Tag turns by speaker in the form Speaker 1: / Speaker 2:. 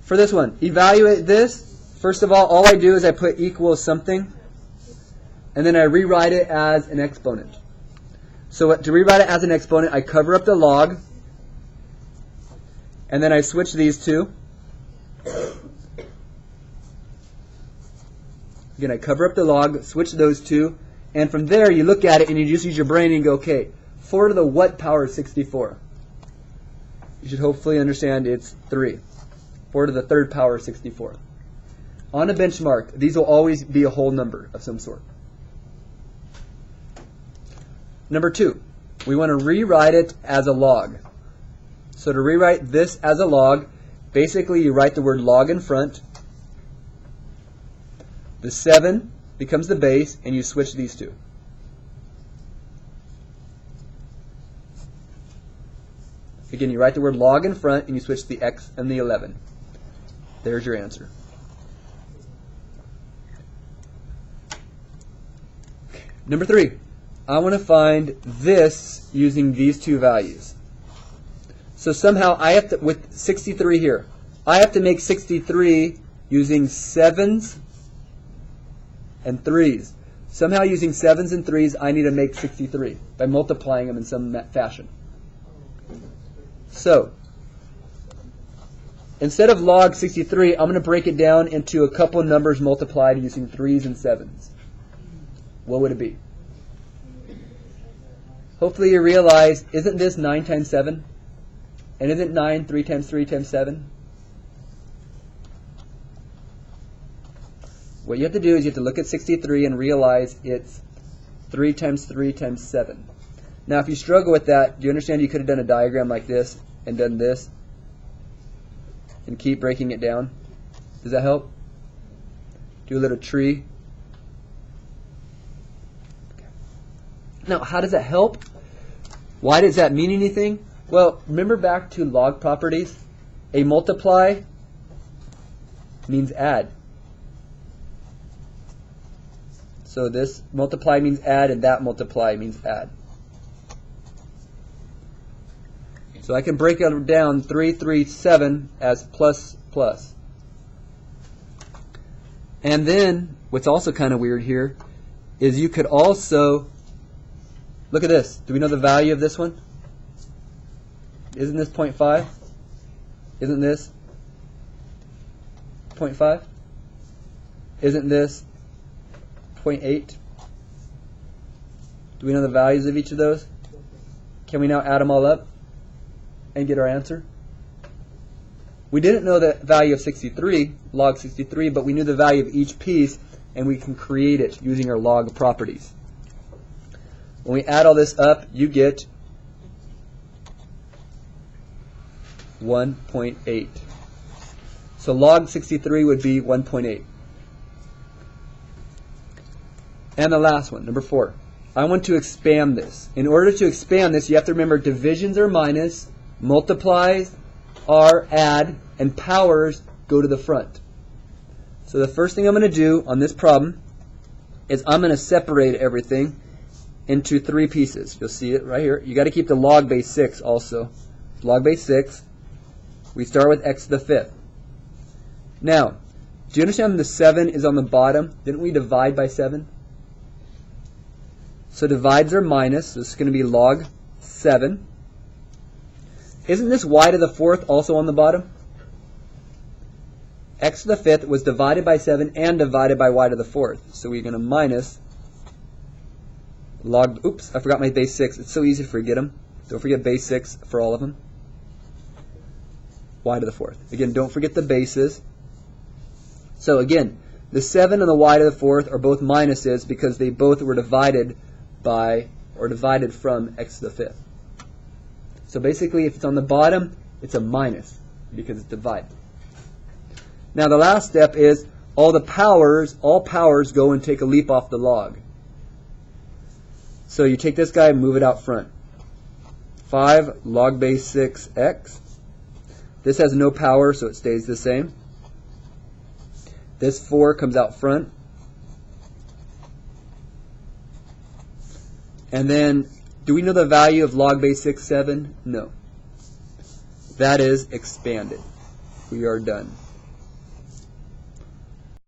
Speaker 1: For this one, evaluate this. First of all I do is I put equals something, and then I rewrite it as an exponent. So to rewrite it as an exponent, I cover up the log, and then I switch these two. Again, I cover up the log, switch those two, and from there you look at it and you just use your brain and go, okay, 4 to the what power is 64? You should hopefully understand it's 3. 4 to the third power is 64. On a benchmark, these will always be a whole number of some sort. Number 2, we want to rewrite it as a log. So to rewrite this as a log, basically you write the word log in front. The 7 becomes the base, and you switch these two. Again, you write the word log in front, and you switch the x and the 11. There's your answer. Number 3, I want to find this using these two values. So somehow I have to, with 63 here, I have to make 63 using 7s and 3s. Somehow using 7s and 3s, I need to make 63 by multiplying them in some fashion. So, instead of log 63, I'm going to break it down into a couple of numbers multiplied using 3s and 7s. What would it be? Hopefully you realize, isn't this 9 times 7? And isn't 9 3 times 3 times 7? What you have to do is you have to look at 63 and realize it's 3 times 3 times 7. Now if you struggle with that, do you understand you could have done a diagram like this and done this and keep breaking it down? Does that help? Do a little tree. Now how does that help? Why does that mean anything? Well, remember back to log properties. A multiply means add. So this multiply means add, and that multiply means add. So I can break it down 3, 3, 7 as plus, plus. And then, what's also kind of weird here, is you could also, look at this. Do we know the value of this one? Isn't this 0.5? Isn't this 0.5? Isn't this 0.8? Do we know the values of each of those? Can we now add them all up and get our answer? We didn't know the value of 63, log 63, but we knew the value of each piece, and we can create it using our log properties. When we add all this up, you get 1.8. So log 63 would be 1.8. And the last one, number 4. I want to expand this. In order to expand this, you have to remember divisions are minus, multiplies are add, and powers go to the front. So the first thing I'm going to do on this problem is I'm going to separate everything into 3 pieces. You'll see it right here. You got to keep the log base 6 also. Log base 6. We start with x to the 5th. Now, do you understand the 7 is on the bottom? Didn't we divide by 7? So divides are minus, so this is going to be log 7. Isn't this y to the 4th also on the bottom? X to the 5th was divided by 7 and divided by y to the 4th. So we're going to minus log, oops, I forgot my base 6. It's so easy to forget them. Don't forget base 6 for all of them. Y to the 4th. Again, don't forget the bases. So again, the 7 and the y to the 4th are both minuses because they both were divided by, or divided from x to the 5th. So basically, if it's on the bottom, it's a minus because it's divided. Now the last step is all powers go and take a leap off the log. So you take this guy and move it out front. 5 log base 6x. This has no power, so it stays the same. This 4 comes out front. And then, do we know the value of log base 6, 7? No. That is expanded. We are done.